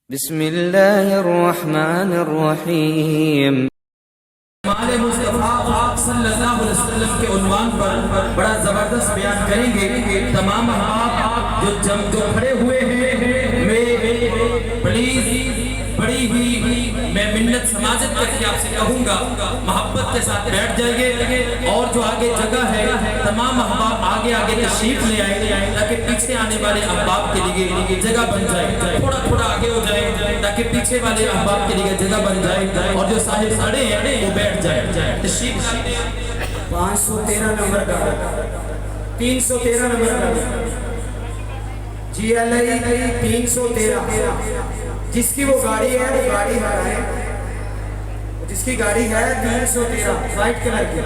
بسم اللہ الرحمن الرحیم۔ ہمارے مصطفیٰ صلی اللہ علیہ وسلم کے عنوان پر بڑا زبردست بیان کریں گے۔ تمام احباب جو کھڑے ہوئے ہیں، میں پلیز بڑی ہی میں منت سماجت کر کے آپ سے کہوں گا، محبت کے ساتھ بیٹھ جائیے، اور جو آگے جگہ ہے تمام احباب آگے تشریف لے آئیں تاکہ پیچھے آنے والے احباب کے لیے جگہ بن جائے، تھوڑا آگے ہو جائے تاکہ پیچھے والے احباب کے لیے جگہ بن جائے، اور جو صاحب کھڑے ہیں وہ بیٹھ جائے۔ تشریف 513 نمبر کا 313 نمبر کا جی علیہ 313 جس کی وہ گاڑی ہے وہ گاڑی ہے، جس کی گاڑی ہے 313 وائٹ کلر کی،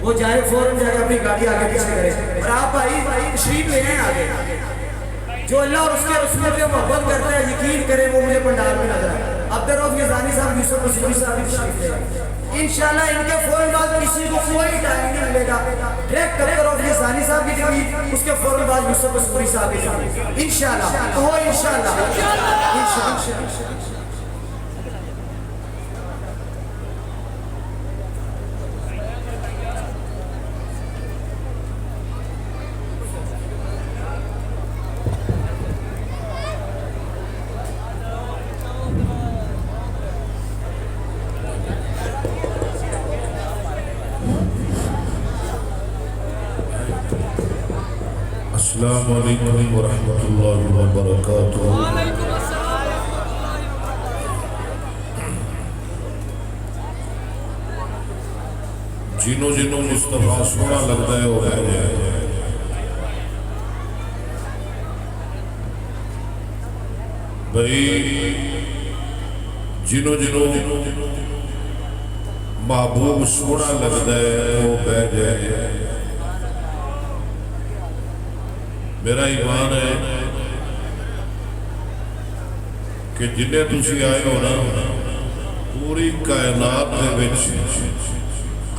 وہ جائے فوراً جائے اپنی گاڑی آگے پیچھے کرے۔ اور آپ بھائی تشریف لے ہیں آگے، جو اللہ اور اس کے رسول سے محبت کرتا ہے یقین کرے وہ مجھے پنڈال میں نظر آئے۔ عبدالرؤف یزدانی صاحب، یوسف مسیحی صاحب بھی تشریف لے ہیں انشاءاللہ۔ ان کے فوراً بعد کسی کو کوئی ٹائم نہیں ملے گا، ڈائریکٹ عبدالرؤف یزدانی صاحب کی جگہ اس کے فوراً بعد یوسف مسیحی صاحب کی جگہ انشاءاللہ تو ہو انشاءاللہ انشاءاللہ۔ السلام علیکم ورحمۃ اللہ وبرکاتہ۔ جنوں مصطفیٰ سونا لگتا ہے وہ رہ جائے۔ بھئی جنوں محبوب سونا لگتا ہے وہ بہ جائے۔ میرا ایمان ہے کہ جنہیں تسی آئے ہو نا پوری کائنات دے وچ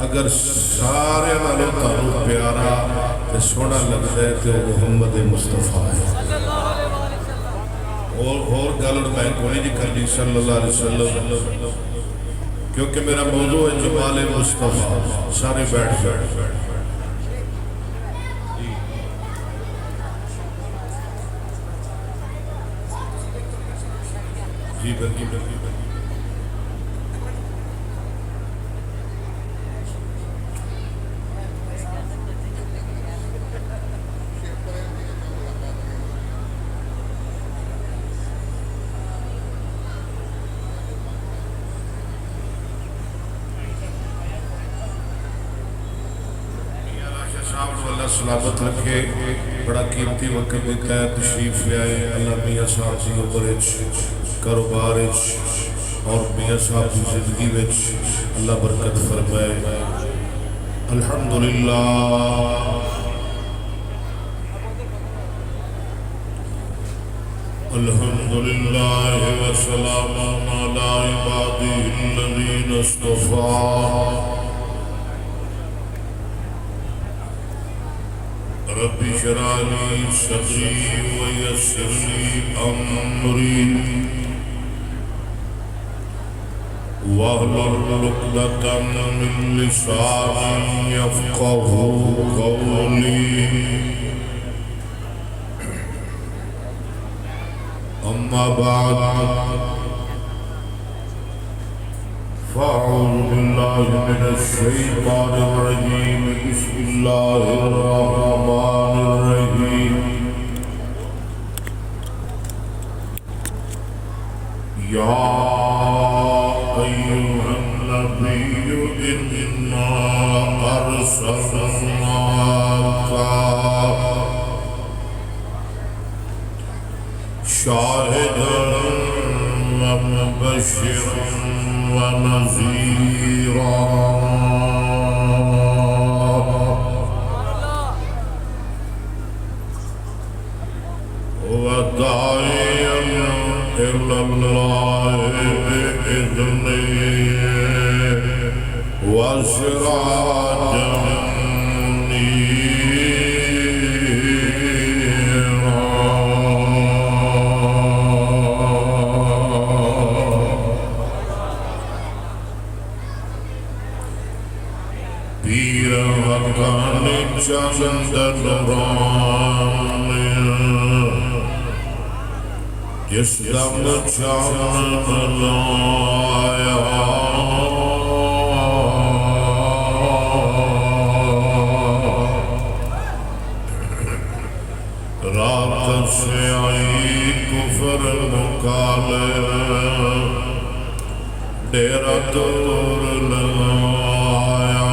اگر سارے نالوں تانوں پیارا تے سونا لگتا ہے تو محمد مصطفیٰ ہے۔ اور گل میں کوئی نہیں کرنی صلی اللہ علیہ وسلم، کیونکہ میرا موضوع ہے جمال مصطفیٰ۔ سارے بیٹھ جی بلکی اللہ سلامت رکھے، بڑا قیمتی وقت دیتا ہے، تشریف لے آئے۔ اللہ میاں صاحب کی عمر کاروبار اور میاں صاحب کی زندگی وچ اللہ برکت فرمائے۔ الحمدللہ الحمدللہ وسلام علی عبادہ الذین اصطفیٰ۔ رب اشرح لي صدري ويسر لي امري واحلل عقدة من لساني يفقهوا قولي۔ اما بعد فأعوذ بالله من الشيطان الرجيم، بسم الله الرحمن الرحيم۔ يا أيها النبي إنا أرسلناك شاهدا ومبشرا ونذيرا وداعيا إلى الله بإذنه وسراجا منيرا۔ نورانی جس دم چاند لایا رات سے آئی کفر مکالے ڈیرہ دور لگایا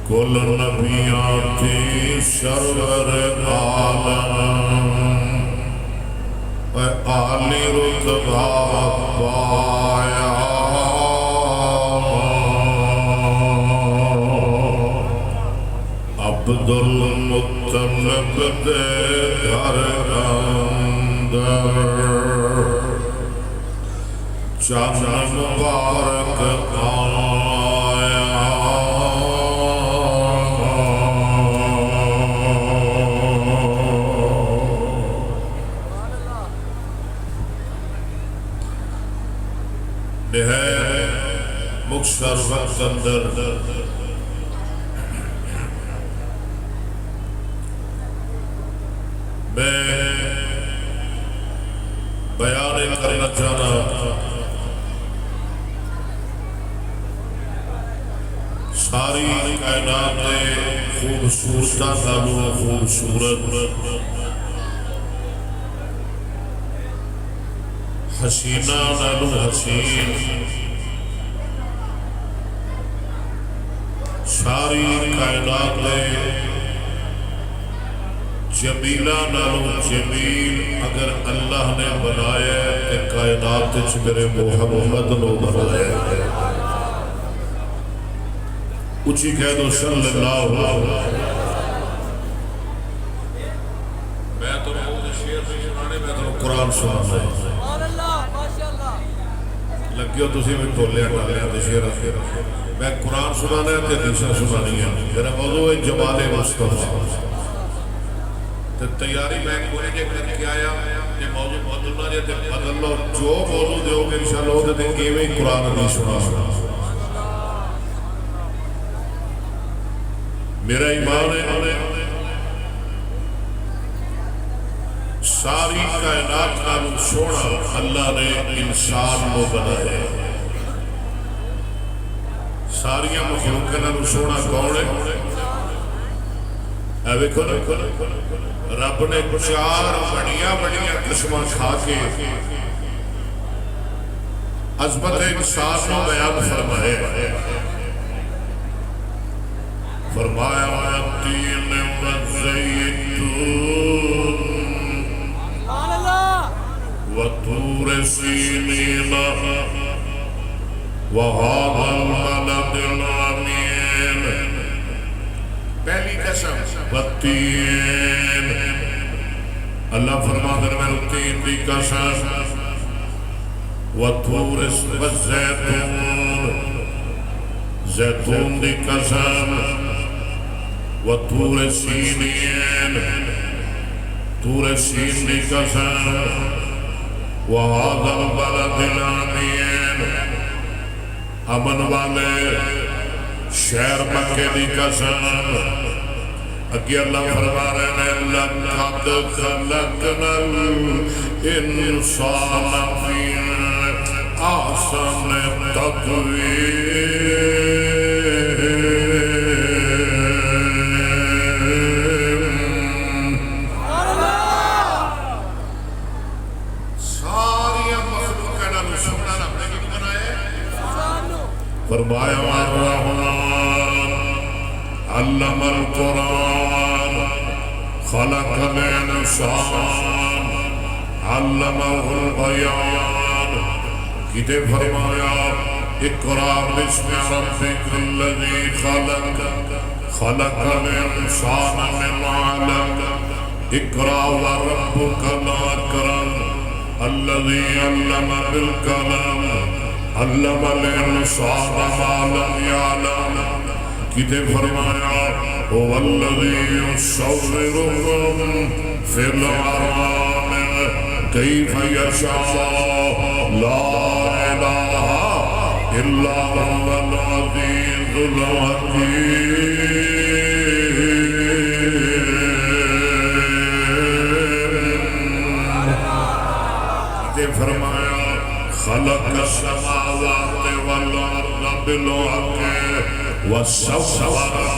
کل نبیاں کی سرور عالم اے عالی رتبہ پایا عبد المطلب دے گھر اندر چند مبارک آیا مکسر وقت اندر میں بیان کرنا چاہنا ساری کائنات خوبصورت نالو خوبصورت حسینہ نالو حسین ساری کائنات جمیلہ نالو جمیل اگر اللہ نے بنایا کہ کائنات میرے محمد نو بنایا اچھی کہہ دو صلی اللہ علیہ میں تو روز شیر سے سنانے میں تو قرآن سنانا ہے لگیو تسی میں کھولیا ڈالیا تو شیر میں قرآن سنانا ہے تے حدیثاں سنانی ہے میرا موضوع ہے جمال مصطفیٰ تیاری میں کوئی جے کر کے آیا کہ موضوع بدلنا جے تے بدل لو جو موضوع دیو گے انشاءاللہ وہ تے ایویں قرآن حدیث سنا میرا ایمان ہے ساری کائنات نالو سونا اللہ نے انسان کو بنایا ساری مخلوق نالو سونا کون ہے اے ویکھو رب نے چار بڑیاں قسماں کھا کے عظمت انسان کو بیان فرمائے فرمایا والتین والزیتون وطور سینین وهذا البلد الامین پہلی قسم والتین اللہ فرماتا ہے میں تین دی قسم وطور والزیتون زیتون دی قسم وطور سینین طور سین دی قسم وهذا البلد الامین امن والے شہر مکے دی قسم اگے اللہ فرما رہے ہیں لقد خلقنا الانسان فی احسن تقویم ساری مخلوق کا نام سننا رب نے کیوں بنایا فرمایا الرحمن علم القرآن خلق الانسان علمه البیان کتے فرمایا اقرأ باسم ربک الذی خلق خلق الانسان من علق اقرأ وربک الاکرم الذی علم بالقلم علم الانسان ما لم يعلم کتے فرمایا والذی یصورکم فی الارحام کیف یشاء لا الہ إلا هو العزيز الحكيم فرمایا خلق السماوات والأرض بالحق وصوركم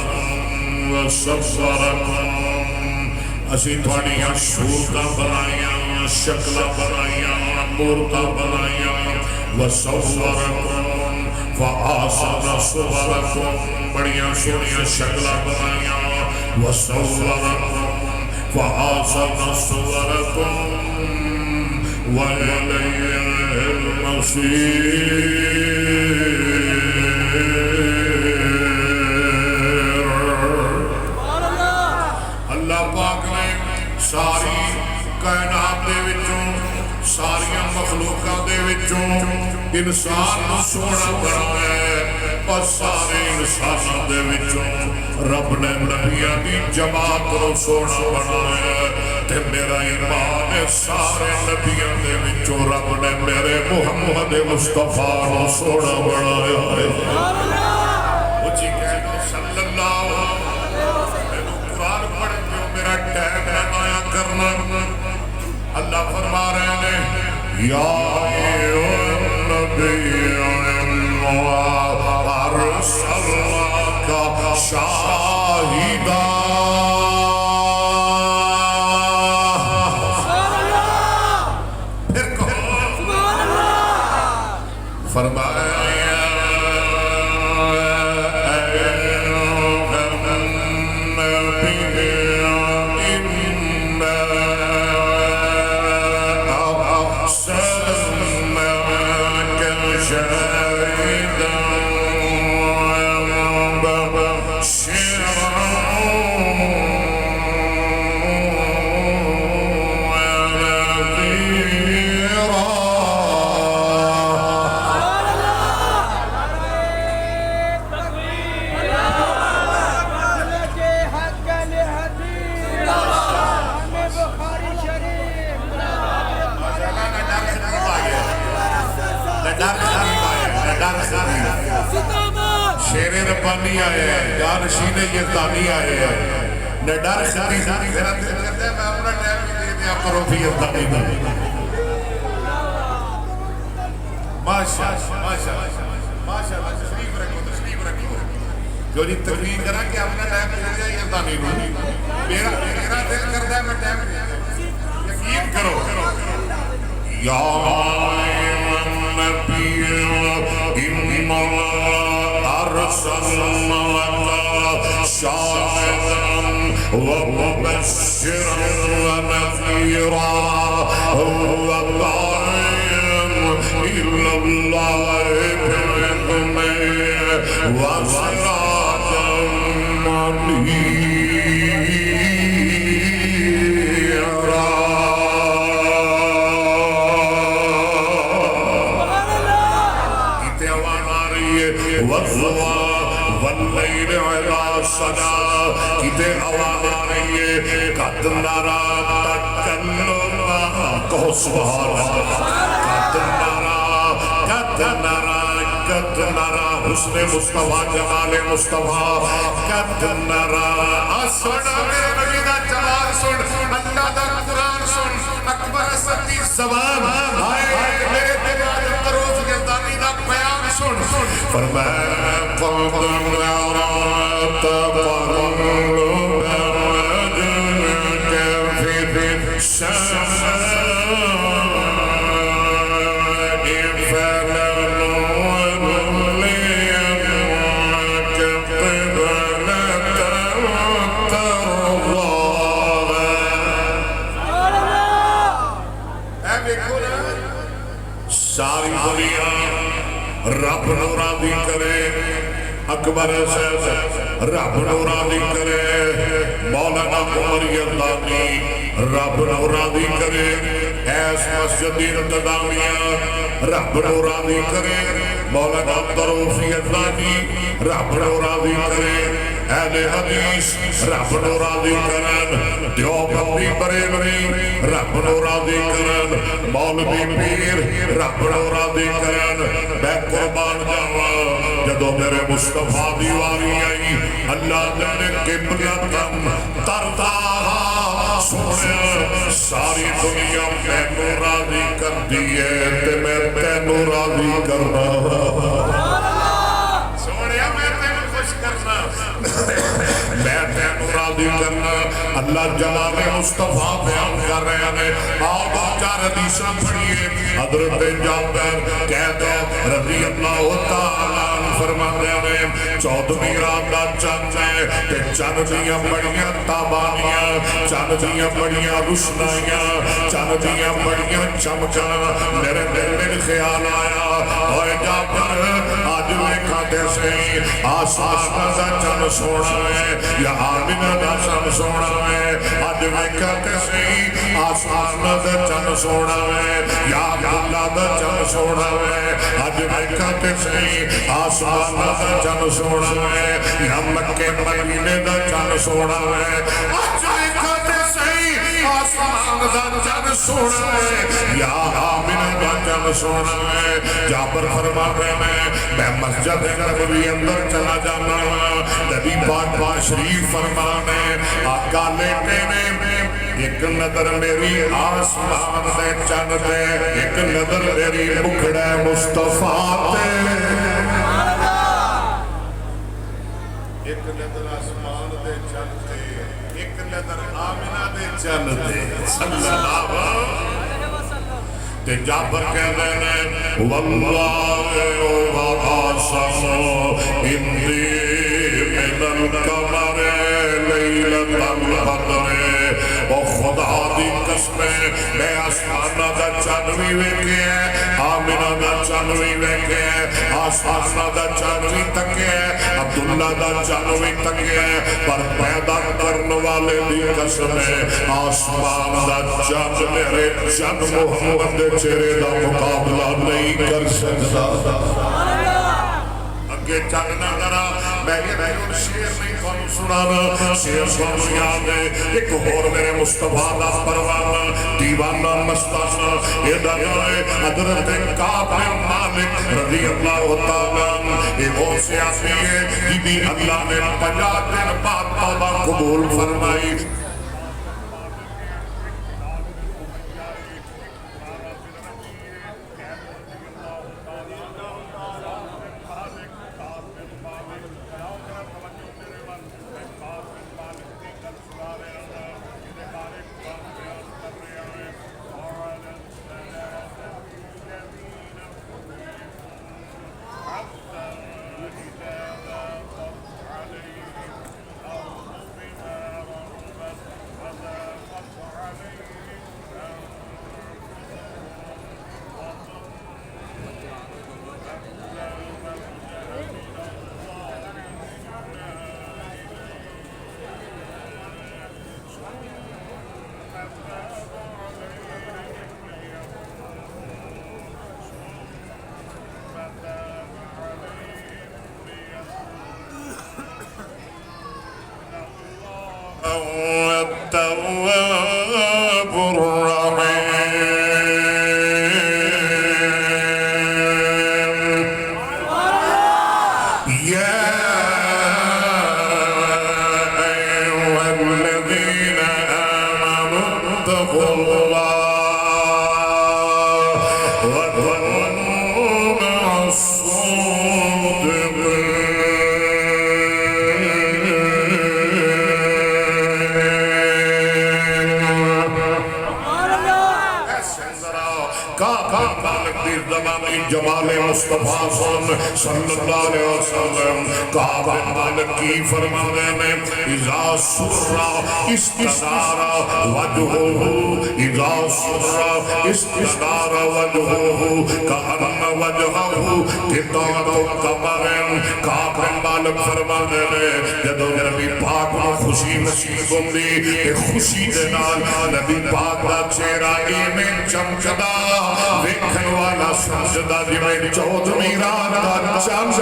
اسی تھوڑیاں صورتاں بنائیاں شکلاں بنائیاں مورتاں بنائیاں وصورکم فآسن صورکم بڑیاں سونیاں شکلاں بنائیاں وصورکم فآسن صورکم وإلیہ المصیر اللہ پاک نے ساری کائنات دے وچوں ساری مخلوقات دے وچوں انسان نو سونا بنایا ہے اور سارے انساناں دے وچوں رب نے نبیاں دی جماعت نو سونا بنایا ہے تے میرا ایمان ہے سارے نبیاں دے وچوں رب نے میرے محمد مصطفیٰ نو سونا بنایا ہے وہ جی کہنا صلی اللہ میرا ٹائم نمایا کرنا اللہ فرما رہے ہیں یا نبی ارسلناک شاہدا پھر کہو فرمایا شیر ربانی آئے ہیں جانشین یزدانی آئے ہیں نے ڈر خطی خطی خطی کرتے ہیں میں اپنا ٹائم بھی دے دیا کرو بھی یزدانی دا ماشاءاللہ تشریف رکھو جو نہیں تقریر کرا کہ اپنا ٹائم بھی دے دیا یزدانی دا میرا دل کرتا ہے میں ٹائم بھی دے دیا یقین کرو یا نبی أرسلناك شاهدا ومبشرا ونذيرا وداعيا إلى الله بإذنه وسراجا منيرا والليل إذا سجى کتے آواز آ رہی ہے قد نرى تکلما کہو سبحان اللہ قد نرى حسن مصطفیٰ جمال مصطفیٰ قد نرى سن میرے نبی دا جمال سن اللہ دا قرآن سن اکبر صدی زبان میرے دل آج طروف کے دانی دا بیان سن فرمایا قد نرى تقلب وجهك في السماء ساری دنیا رب نو راضی کرے اکبر صاحب رب نو راضی کرے مولانا عمر یزدانی رب نو راضی کرے ایس مسجد انتظامیہ رب نو راضی کرے مولانا عبدالرؤوف یزدانی رب نو راضی کرے اہل حدیث رب نو راضی کرن دیوبندی بریلوی رب نو راضی کرن مولوی پیر رب نو راضی کرن میں قربان جاواں جدو میرے مصطفیٰ دی واری آئی اللہ نے قبلتم ترضاہا سونے ساری دنیا مینوں راضی کر دیئے تے میں تینوں راضی کرنا سونے میں تینوں خوش کرنا میں تینوں راضی کرنا اللہ جلال مصطفیٰ بیان کر رہے ہیں آپ چار حدیثاں پڑھئے حضرت جابر کہہ دو رضی اللہ تعالیٰ فرما دے ہیں 14ویں رات دا چند ہے تے چند دیاں بڑیاں تابانیاں چند دیاں بڑیاں روشنائیاں چند دیاں بڑیاں چمکاں میرے دل میں خیال آیا اوے جابر آج لکھا دے سے آسمان دا چند سونا ہے یا آمینہ دا چند سونا ہے آج لکھا دے سے آسمان دا چند سونا ہے یا عبداللہ دا چند سونا ہے آج لکھا دے سے آسمان دا چند سونا ہے یا مکہ مدینے دا چند سونا ہے آج لکھا دے سے آسمان دا چند سونا ہے یا آمینہ دا چند سونا ہے جابر فرماتے میں مسجد نبوی اندر چلا جانا نبی پاک شریف فرمانے آقا لیٹے میں ایک نظر میری آسمان دے چند دے ایک نظر میری مکھڑے مصطفیٰ دے ایک نظر آسمان دے چند دے ایک نظر آمینہ دے چند دے صلی اللہ تے جابر کہہ دینے واللہ وعاسم اندی من القمر لیلت القدر او خدا دی قسمیں میں آسمانہ دا چانوی ویکے ہیں آمینہ دا چانوی ویکے ہیں آسمانہ دا چانوی تکے ہیں عبداللہ دا چانوی تکے ہیں پر پیدا کرنے والے دی قسمیں آسمان دا چاند میرے چاند محمد دے چہرے دا مقابلہ نہیں کر سکتا اگے چاندنا ذرا میں یہ شیر نہیں کھانو سنانا شیر کھانو یاد ہے ایک اور میرے مصطفیٰ دا پروانہ دیوانہ مستانہ یہ دنائے حضرت کعب مالک رضی اللہ تعالیٰ ایک اور سیاسی ہے جی بھی اللہ نے 50 دن بعد توبہ قبول فرمائی التواب الرحيم يا أيها الذين آمنوا اتقوا الله وكونوا مع الصادقين جمال مصطفیٰ صلی اللہ علیہ وسلم کعب مالک کی فرمانے میں اذا سرّا استدار وجہہ اذا سرّا استدار وجہہ کأن وجہہ قطعۃ قمر کعب مالک فرمانے میں جدو نبی پاک خوشی نصیب ہوندی کہ خوشی دے نال نبی پاک دا چہرہ ایویں چمکدا ویکھن والا سمجھدا جویں 14ویں رات دا چاند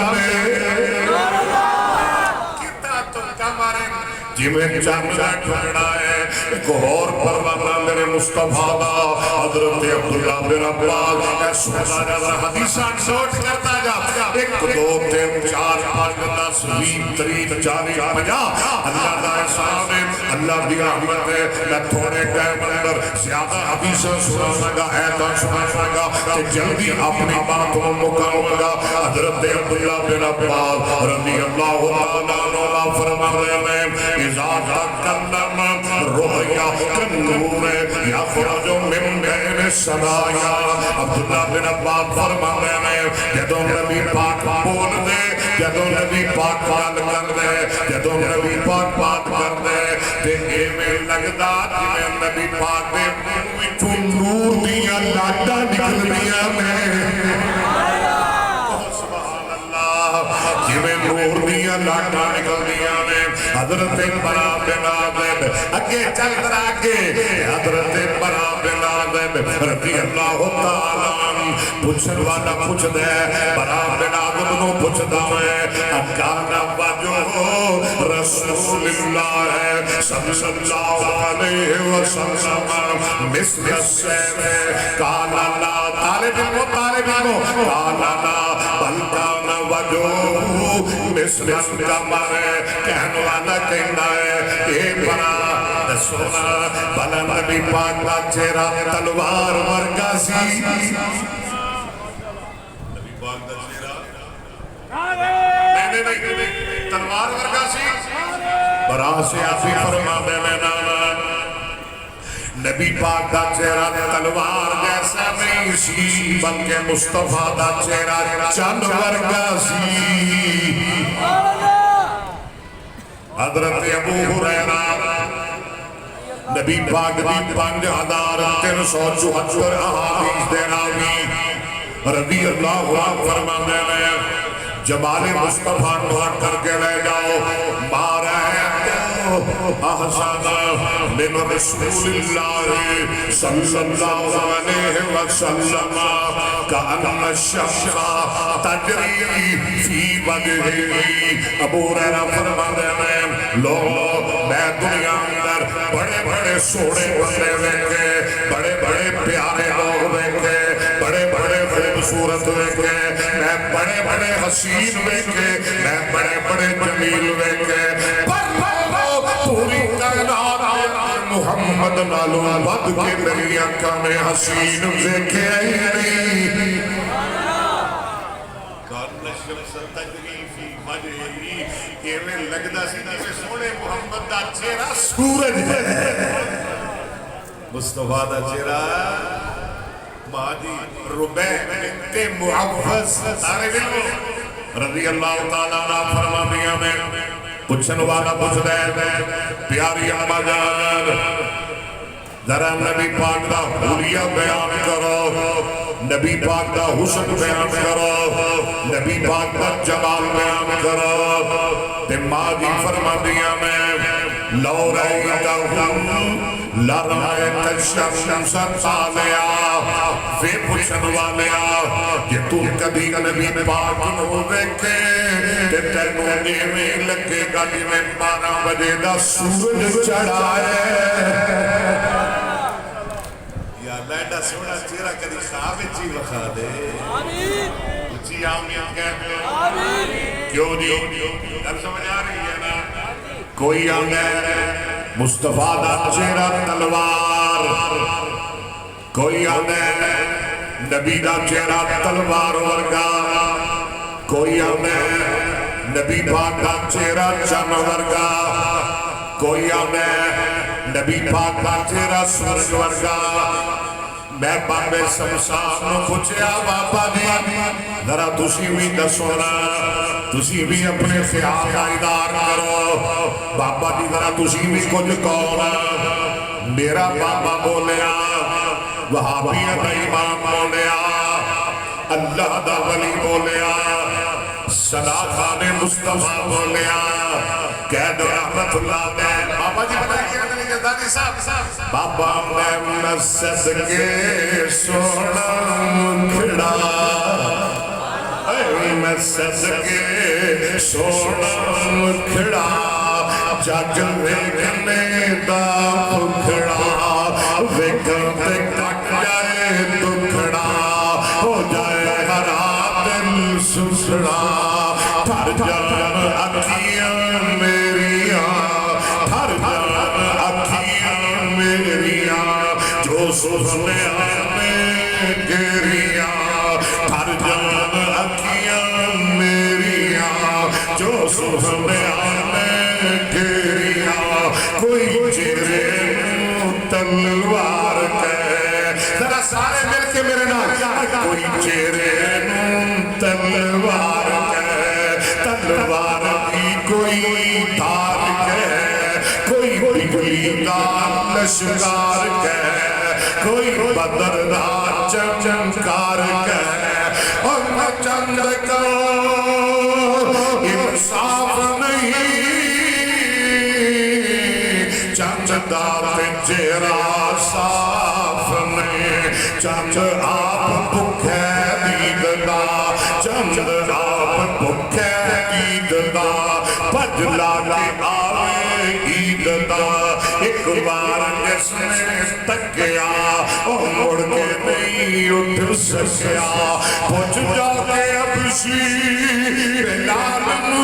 جویں چاند دا ٹکڑا ہے ایک اور پروانہ میرے مصطفیٰ دا حضرت عبداللہ بن عباس اے سونا جا حدیثاں نوٹ کرتا جا 1 2 3 4 5 10 20 30 40 50 اللہ دا احسان ہے اللہ دی رحمت ہے میں تھوڑے ٹائم اندر زیادہ حدیثاں سنانا گا ایتاں سنانا گا کہ جلدی اپنی بات کو مکمل گا حضرت عبداللہ بن عباس رضی اللہ تعالیٰ عنہ فرما رہے ہیں اذا تکلم رؤیا کنور یخرج من بین السمایا عبداللہ بن عباس فرما رہے ہیں جدوں نبی پاک بول دے جدوں نبی پاک بات کر دے جدوں نبی پاک بات کر دے تے ایویں لگدا جویں نبی پاک دے منہ وچوں نور دیاں لاٹاں نکلدیاں نے جویں نور دیاں لاٹاں نکلدیاں نے حضرت برا بن عازب اگے چل کر آگے حضرت برا بن عازب رضی اللہ تعالیٰ پوچھن والا پوچھ دے برا بن عازب نو پوچھدا ہے اکانا وجہ رسول اللہ صلی اللہ علیہ وسلم مثل السیف کالا لا طالب کو کالا لا بلکانا وجہ مثل القمر کہنے والا کہنا ہے اے بنا سونا بلا نبی پاک کا چہرہ تلوار ورگا سی نبی پاک کا چہرہ نہیں تلوار ورگا سی برا سے آفی فرما دے لینا نبی پاک کا چہرہ تلوار جیسا نہیں سی بلکہ مصطفیٰ کا چہرہ چند ورگا سی حضرت ابو ہریرہ نبی پاک دی 5374 احادیث دے راوی رضی اللہ عنہ فرمانے میں جمال مصطفیٰ نوٹ کر کے لے جاؤ مارا ہے احسان من رسول اللہ صلی اللہ علیہ وسلم کأن الشمس تجری فی وجہی ابو ہریرہ فرماتے ہیں لوگ میں دنیا اندر بڑے بڑے سوڑے بندے دیکھے بڑے بڑے پیارے لوگ دیکھے بڑے بڑے خوبصورت دیکھے میں بڑے بڑے حسین دیکھے میں بڑے بڑے جمیل دیکھے پوری کائنات محمد نالو بد کے میری آنکھاں میں حسین دیکھے ہی نہیں کان الشمس تجری فی وجہی یہ میں لگدا سی کہ سونے محمد دا چہرہ سورج ہے مصطفیٰ دا چہرہ مادی ربیع بنت معوذ رضی اللہ تعالیٰ عنہ فرما دیا میں پوچھن والا پوچھ دے پیاری اما جان ذرا نبی پاک دا حلیہ بیان کرو نبی پاک دا حسن بیان کرو نبی پاک دا جمال بیان کرو تے ماضی فرما دیا میں لو رأیتہم لرائت الشمس طالعا پھر پوچھن والیا کہ تو کبھی نبی پاک نو دیکھے تے تینوں نیویں لگے گا جویں 12 بجے دا سورج چڑھا ہے یا لیڈا سونا چہرہ کدی خواب وچ ہی وکھا دے اچھی آمین کہتے ہیں کیوں نہیں گل سمجھ آ رہی ہے نا کوئی آمین مصطفیٰ دا چہرہ تلوار کوئی آمین نبی دا چہرہ تلوار ورگا کوئی آمین نبی پاک دا چہرہ چم ورگا کوئی آمین نبی پاک دا چہرہ سورج ورگا میں بابے سمسان نو پوچھیا بابا دی ذرا تسی بھی دسونا تسی بھی اپنے خیال کا ادار کرو بابا دی ذرا تسی بھی کچھ کہونا میرا بابا بولیا وہابیت امام بولیا اللہ دا ولی بولیا صدا خان مصطفیٰ بولیا قید رحمت اللہ دے قاری صاحب بابا میں صدقے سونا مکھڑا میں صدقے سونا مکھڑا جگ ویکھنے دا بکھڑا ویکھن تے کٹ جائے دکھڑا ہو جائے ہرا دل سسڑا تھر جان اکھیاں میریاں تھر جان اکھیاں میریاں جو سنے آنے گریاں تھر جان اکھیاں میریاں جو سنے آنے گریاں کوئی چہرے تلوار کہے ذرا سارے مل کے میرے نام کوئی چہرے تلوار کہے تلوار کی کوئی دھار کہے کوئی بگلی کا لشکار کہے کوئی بدر دا چمکار کہے اور میں چند کا انصاف نہیں چند دات چہرہ صاف نہیں چند آپ بکھے دیدنا چند آپ بکھے دیدنا بجلا کے آوے عیدنا ایک بار جس نے تکیا اور مڑ کے نہیں اٹھ سکیا پوچھ جا کے اب شیر لالنو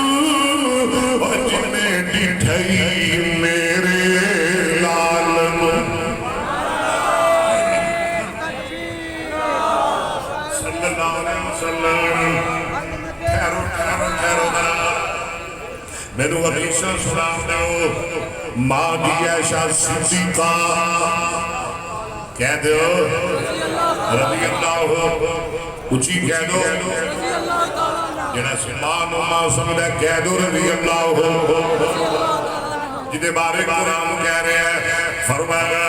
اور جنہیں ڈٹھائی میرے لالنو صلی اللہ علیہ وسلم ٹھہرو ٹھہرو ٹھہرو میں نے حدیثہ سنا دو ماں دی عائشہ صدیقہ کہہ دو رضی اللہ اچھی کہہ دو جنہیں سمان و معصوم نے کہہ دو رضی اللہ جنہیں بارے قرآن کہہ رہے ہیں فرمایا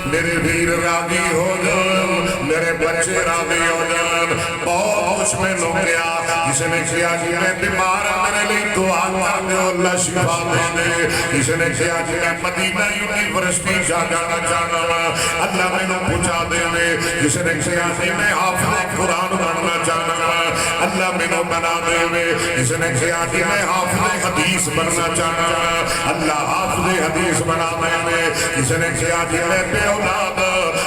میرے ویر راضی ہو جان میرے بچے راضی ہو جان بہت کچھ میں لو گیا جس نے کیا جی میں بیمار میرے لئے دعا کر دے اللہ شفا دے دے جس نے کیا جی میں مدینہ یونیورسٹی جانا چاہنا اللہ میں نے پوچھا دے دے جس نے کیا جی میں حافظ قرآن بننا چاہنا اللہ میں نے بنا دے دے جس نے کیا جی میں حافظ حدیث بننا چاہنا اللہ حافظ حدیث بنا دے دے جس نے کیا جی میں بے اولاد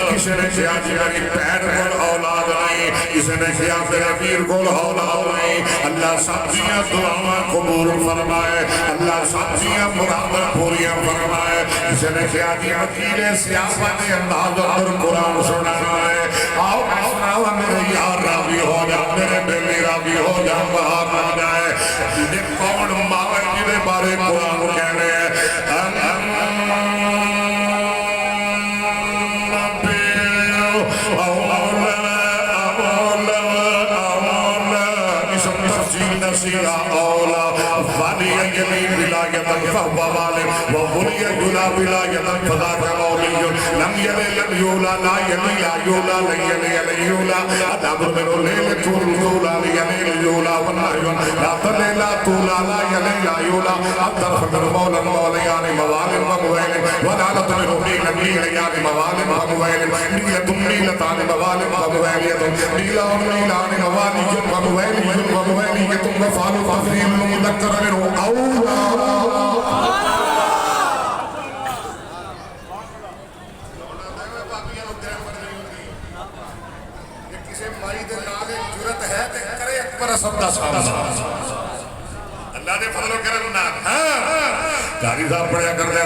کسی نے کیا جی میری پیر کو اولاد نہیں کسی نے کیا میرے ویر کو اولاد نہیں اللہ سبزیاں دعاواں قبول فرمائے اللہ سبزیاں مراد پوریاں فرمائے کسی نے کیا جی وکیل سیاست انداز اور قرآن سنائے آؤ سناؤ میرے یار راضی ہو جا میرے بیلی راضی ہو جا باہر نہ جائے یہ کون ماوے جنہیں بارے قرآن کہہ رہے ہیں نسیرا اولا فانی یمین ولایتن فہو والد وغلی یولا ولایتن فذاک مولی لم یلی لم یولا لا یلی لا یولا لن یلی یلی یولا ادامر منو لیل تول تولا لیلی یولا ونائیون لا تلی لا تولا لا یلی لا یولا ابتر فکر مولا مولیان موالن ومویلن ونالت منو نیل نیلیان موالن ومویلن نیلتم نیلتان موالن ومویلیتم نیلان نیلان موالین ومویلین ومویلیتم وفالو تفریم مذکر منو اولا اللہ نے فضل و کرم نہ قاری صاحب پڑھیا کر دیا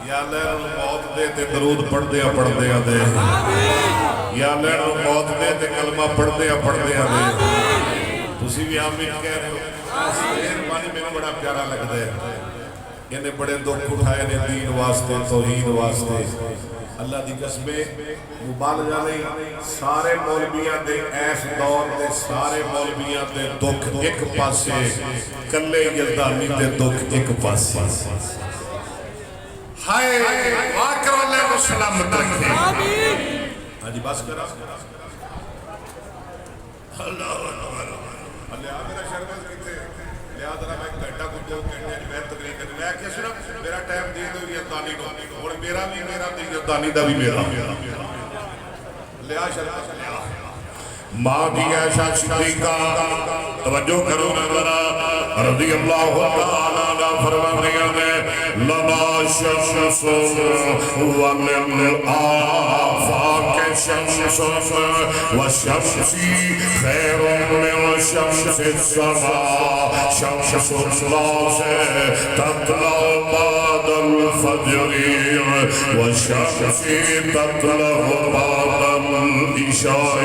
یا اللہ موت دے تے درود پڑھدے دے یا اللہ موت دے تے کلمہ پڑھدے دے تسی بھی آمین کہہ رہے ہو مہربانی میں بڑا پیارا لگتا ہے انہیں بڑے دکھ اٹھائے نے دین واسطے توحید واسطے اللہ دی قسمیں مبالغہ نہیں سارے مولویاں دے ایس دور دے سارے مولویاں دے دکھ ایک پاسے کلے یزدانی دے دکھ ایک پاسے ہائے واکر اللہ کو سلامت رکھے ہاں جی بس کرا اللہ میرا شرمت کتے لہذا میں ایک گھنٹہ کو 2 گھنٹے میں تقریر کرنے میں کیا صرف میرا ٹائم دے دو یزدانی کو اور میرا بھی یزدانی دا بھی میرا لہذا شرمت ماں دی عائشہ صدیقہ توجہ کرو نظرہ رضی اللہ تعالیٰ عنہ فرماندیاں نے لنا شمس وللآفاق شمس وشمسی خیر من شمس السماء شمس اللہ سے تطلع بعد الفجر وشمسی تطلع بعد العشاء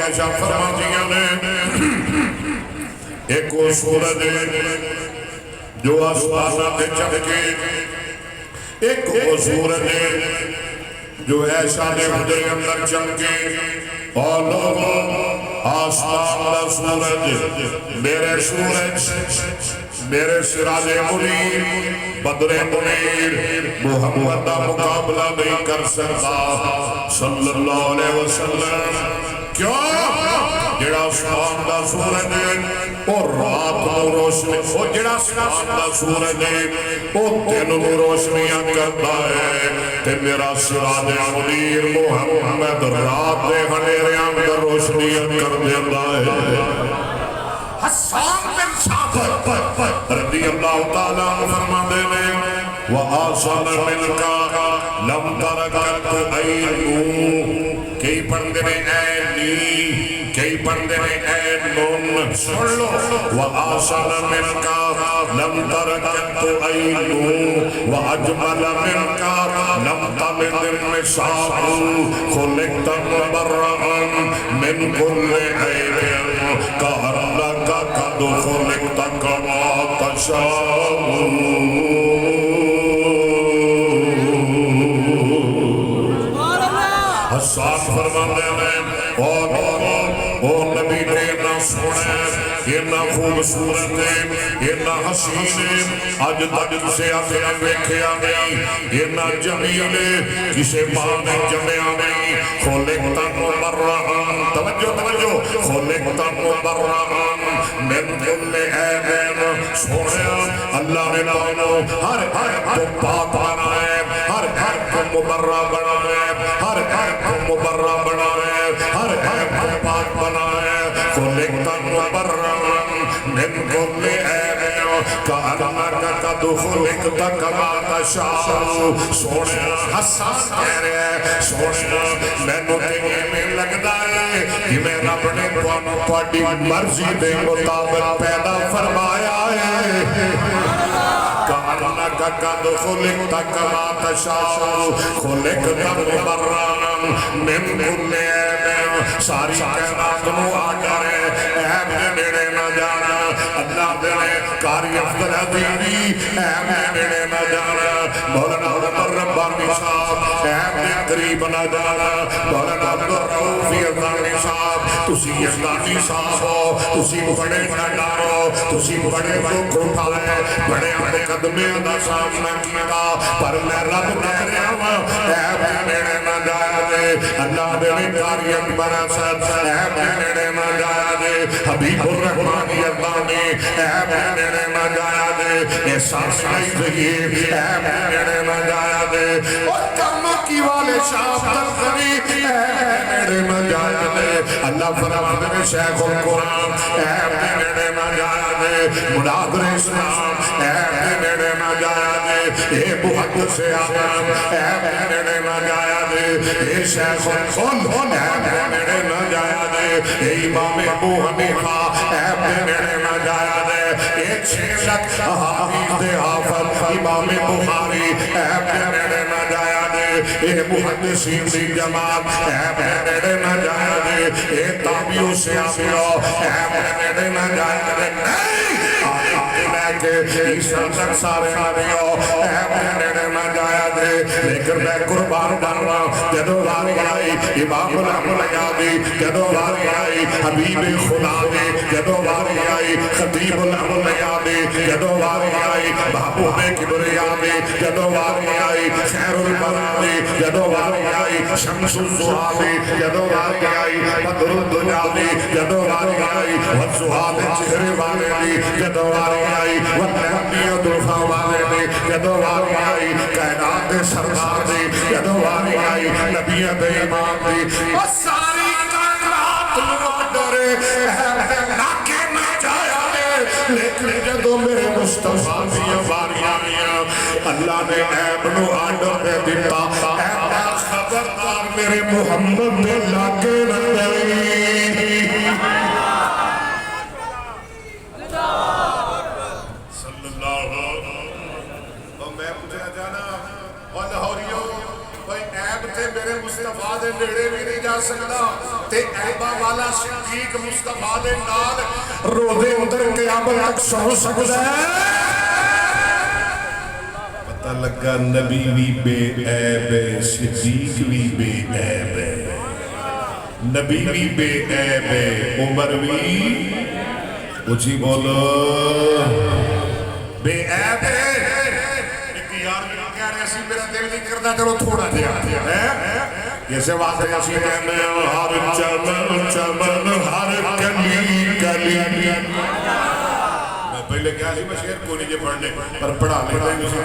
ایسا فرما دیا نے ایک وہ سورج جو آسمانہ تے چمکے ایک وہ سورج جو ایسا نے حجرے اندر چمکے اور لوگوں آسمان دا سورج میرے سراج منیر بدر منیر محمد دا مقابلہ نہیں کر سکتا صلی اللہ علیہ وسلم کیوں جڑا آسمان دا سورج اور رات نو روشنی او جڑا آسمان دا سورج او دن نو روشنیاں کرتا ہے تے میرا سراج منیر محمد رات دے ہنیریاں اندر روشنیاں کر دیتا ہے حسان بن ثابت رضی اللہ تعالیٰ فرما دے نے وَآسَنَ مِنْكَ لَمْ تَرَكَتْ عَيْنُ کئی پڑھتے نے اے نی کئی پڑھتے نے اے نون سن لو وَآسَنَ مِنْكَ لَمْ تَرَكَتْ عَيْنُ وَأَجْمَلَ مِنْكَ لَمْ تَلِدِ النِّسَاءُ خُلِقْتَ مُبَرَّأً مِنْ كُلِّ عَيْبٍ كَأَنَّكَ قَدْ خُلِقْتَ كَمَا تَشَاءُ حسان فرماندے نے او نبی نے نہ سونے یہ نہ خوبصورت ہے یہ نہ حسین آج تک سے آگے ویکھیا نہیں یہ نہ جمیل کسے ماں نے جمعیا نہیں خلقتا مبرہن توجہ خلقتا مبرہن من کل عیبین سونے اللہ نے لانو ہر کو پاک بنائے ہر کو مبرہ بنائے ہر کو مبرہ بنائے ہر کو پاک بنائے خلقتا مبرہن من کل عیبین کأنک قد خلقت کما تشاء سونے حسان کہہ رہے ہیں سونے میں نوٹے میں لگتا ہے کہ میں رب نے تھوڑی مرضی دے مطابق پیدا فرمایا ہے کأنک قد خلقت کما تشاء خلقت مبرہن من کل عیبین ساری کائنات نو آگا ہے عیب نے میرے نہ جانا اللہ دے کاری افضل حدیبی اہم نے میرے نہ جانا مولانا عمر ربانی صاحب اہم نے قریب نہ جانا مولانا عبدالرعوفی ازدانی صاحب تسی ازدانی صاحب ہو تسی بڑے نہ ڈارو تسی بڑے دکھ اٹھائے بڑے بڑے قدمے دا سامنا کیا پر میں رب کہہ رہا ہوں اہم نے میرے نہ جایا دے اللہ دے کاری اکبر اسد اہم نے میرے نہ جایا دے حبیب الرحمانی ازدانی اہم نے میرے نہ جایا دے احساس نہیں ذہیر اہم نے میرے نہ جایا دے اور کمکی والے شاہ تنظری اہم نے میرے نہ جایا دے اللہ فرمان میں شیخ القرآن اہم نے میرے نہ جایا دے منادر اسلام اہم نے میرے نہ جایا دے یہ محدث اعظم اے میرے نہ جایا دے، یہ شیخ الکل اے میرے نہ جایا دے، یہ امام ابو حنیفہ اے میرے نہ جایا دے، یہ 6 لکھ احادیث دے حافظ امام بخاری اے میرے نہ جایا دے، یہ محدثین دی جماعت اے میرے نہ جایا دے، یہ تابعیوں سے آسیو اے میرے نہ جایا دے، نہیں عیسیٰ تک سارے آدھیو اے میرے نہ جایا دے، لیکن میں قربان ڈالنا جدو باری آئی امام الانبیاء دی، جدو باری آئی حبیب خدا دی، جدو باری آئی خطیب الانبیاء دی، جدو باری آئی محبوب کبریاء دی، جدو باری آئی خیر البرا دی، جدو باری آئی شمس الضحیٰ دی، جدو باری آئی بدر الدجا دی، جدو باری آئی والضحیٰ چہرے والے دی، جدو باری آئی والنبیت الفا والے دی، جدو باری آئی کائنات سردار دی، جدو باری آئی نبیت امام دی، اور ساری کائنات ڈرے ناکے نہ جایا دے، لیکن جدو میرے مصطفیٰ دیا باری آئیاں اللہ نے عیب نو آڈر دے دیتا، اے خبردار میرے محمد دے لاکے نہ جائی، صلی اللہ اور میں پوچھا جانا اور لاہوریوں کوئی عیب تے میرے مصطفیٰ دے نیڑے بھی نہیں جا سکتا، تے عیبہ والا صدیق مصطفیٰ دے نال روزے اندر قیامت تک سو سکتا ہے، پتہ لگا نبی بھی بے عیب ہے، صدیق بھی بے عیب ہے، نبی بھی بے عیب ہے، عمر بھی اچھی بولو بے عیب ہے، لیکن یار میں کہہ رہے اسی میرا دل نہیں کرتا چلو تھوڑا دیا ہے، جیسے واضح اسی کہنے ہر چمن چمن ہر کلی کلی، میں پہلے کیا سی میں شعر کو نہیں پڑھنے پر پڑھا لیتا ہی مجھے،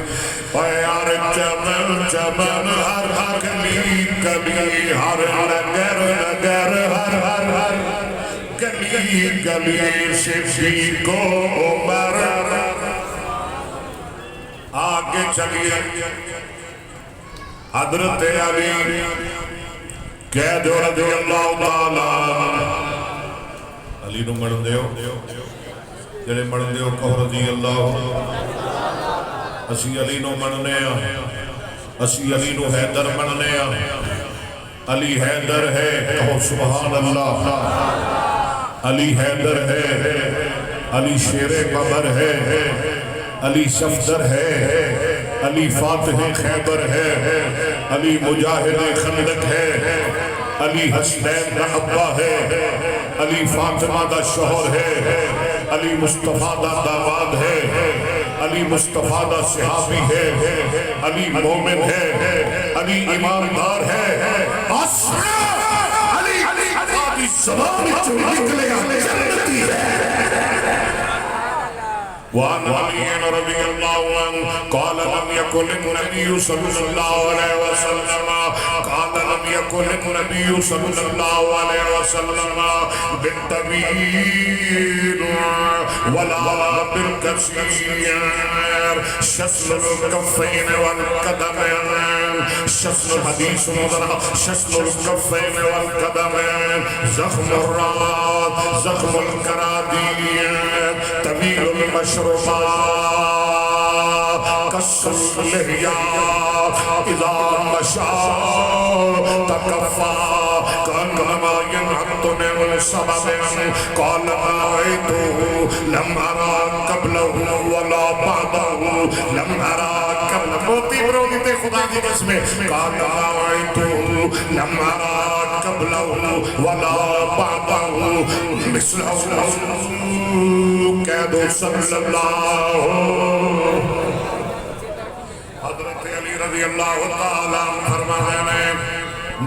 ہر چمن چمن ہر کلی کلی ہر نگر نگر ہر گلی گلی صدیق و عمر، آگے چلیے حضرت علی کہہ دو رضی اللہ تعالیٰ، علی نو مڑن دیو جڑے مڑن دیو کہو رضی اللہ، اسی علی نو مڑنے اسی علی نو حیدر مڑنے علی حیدر ہے کہو سبحان اللہ، علی حیدر ہے، علی شیر قمر ہے، علی صفدر ہے، علی فاتح خیبر ہے، علی مجاہد خندق ہے، علی حسنین کا ابا ہے، علی فاطمہ دا شوہر ہے، علی مصطفیٰ دا داماد ہے، علی مصطفیٰ دا صحابی ہے، علی مومن ہے، علی ایماندار ہے، علی زبان جو نکلے جنتی ہے، وعن علي رضي الله عنه قال لم يكن النبي صلى الله عليه وسلم قال لم يكن النبي صلى الله عليه وسلم بالطويل ولا بالقصير شسل الكفين والقدمين شسل الحديث شسل الكفين والقدمين زخم الرات زخم الكرادين طويل المشروع قص اللحية إذا مشى تكفى كأنما ينحط من سبب قال رأيته لم أرى قبله ولا بعده لم أرى قبله موتی بروگی تے خدا دی قسم قال رأيته لم أرى قبله ولا بعده مثله قید صلی اللہ حضرت علی رضی اللہ تعالیٰ فرمانے میں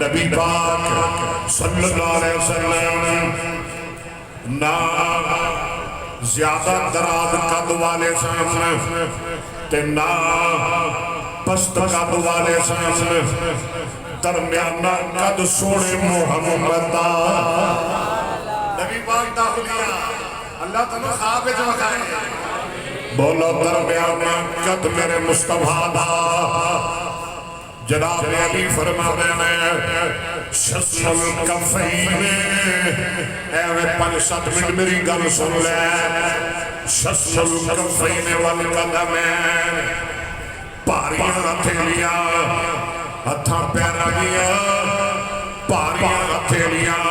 نبی پاک صلی اللہ علیہ وسلم نہ زیادہ دراز قد والے سامنے تے نہ پست قد والے سامنے درمیانہ قد سوڑے محمد نبی پاک داخلیا اللہ تعالیٰ خواب جو کھائے بولو درمیان قد میرے مصطفیٰ دا جناب علی فرما دینے شسم الکفین اے 5-7 منٹ میری گل سن لے شسم الکفین والقدمین پاریاں تھیلیاں ہتھاں پیرا دیا پاریاں تھیلیاں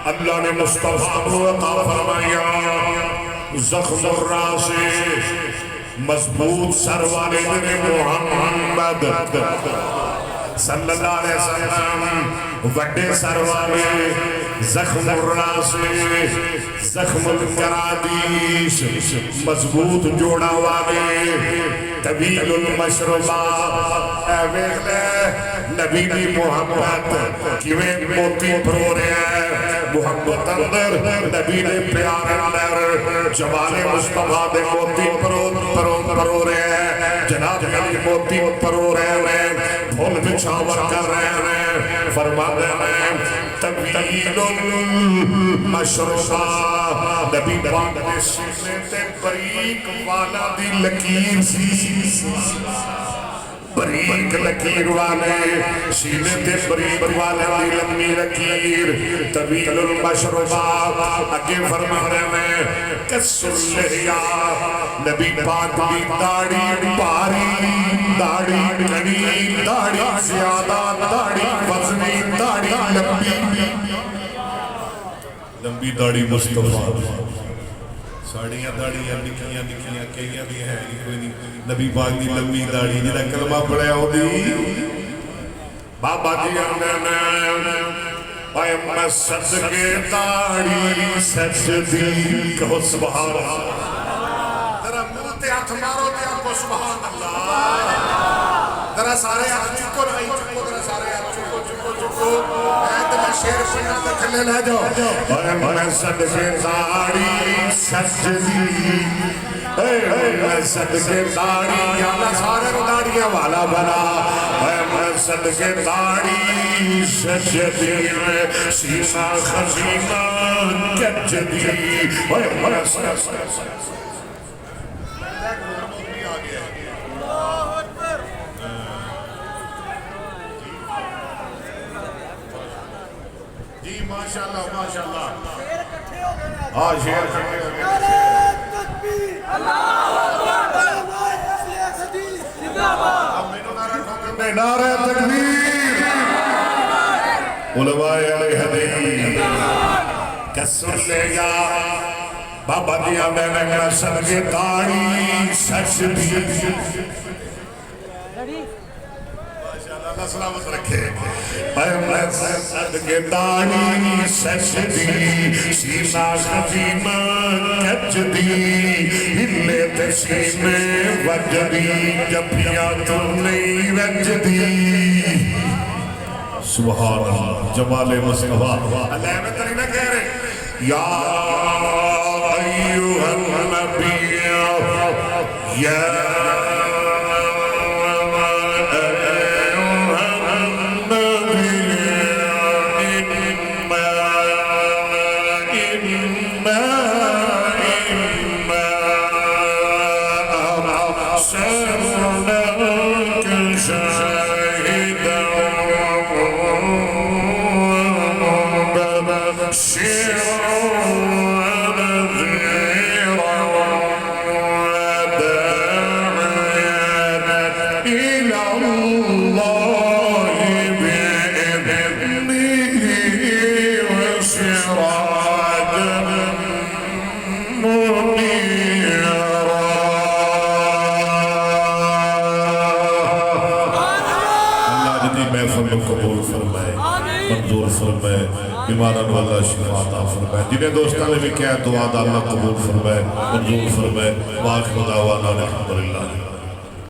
اللہ نے مصطفیٰ کو عطا فرمایا زخم الراس مضبوط سر والے محمد صلی اللہ علیہ وسلم وڈے سر والے زخم الراس زخم القرادیش مضبوط جوڑا والے طویل المشربہ اے ویخلے نبی دی محبت کیویں موتی پرو رہے ہیں محبت اندر نبی نے پیار اندر جمال مصطفیٰ دے موتی پرو رہے ہیں جناب علی موتی پرو رہے ہیں بھول بچھاور کر رہے ہیں فرما دے ہیں طویل المشربہ نبی پاک نے سینے تے بریک والا دی لکیر سی بریک لکیر والے سینے تے بریک والے دی لمبی لکیر طویل المشربہ اگے فرما رہے ہیں کسر لحیا نبی پاک دی داڑھی پاری داڑھی کڑی داڑھی زیادہ داڑھی وزنی داڑھی لمبی داڑھی مصطفیٰ ساڑیاں داڑیاں نکیاں نکیاں کئیاں بھی ہیں کوئی نہیں نبی پاک دی لمبی داڑھی جنہا کلمہ پڑھے ہو دی بابا جی اندر اے میں صدقے داڑھی سجدی کہو سبحان اللہ ذرا منہ تے ہاتھ مارو تے آپ کو سبحان اللہ ذرا سارے ہاتھ چکو نہیں چکو ذرا سارے ہاتھ چکو چکو چکو اے تو میں شیر سنا تے کھلے لے جاؤ اے میں صدقے داڑھی سجدی اے میں صدقے داڑھی یا اللہ سارے داڑھیاں والا بنا اے میں صدقے داڑھی سجدی میں سیسا خزینہ کجدی اے میں صدقے جی ماشاءاللہ ماشاءاللہ شیر کھٹے ہو گئے نعرہ تکبیر علماء علیہ حدیث کسر لے گا بابا دیا میں نے صدقے داڑھی سجدی اللہ سلامت رکھے اے میں صدقے داڑھی سجدی سینہ خزینہ کجدی ہلے تے سینے وجدی جبیاں تو نہیں رجدی سبحان اللہ جمال مصطفیٰ اللہ میں تری نہ کہہ رہے یا ایوہ النبی یا قبول فرمائے منظور فرمائے بیماران والا شفا عطا فرمائے جنہیں دوستان نے بھی کیا دعا دا اللہ قبول فرمائے منظور فرمائے واقع دعوانا الحمدللہ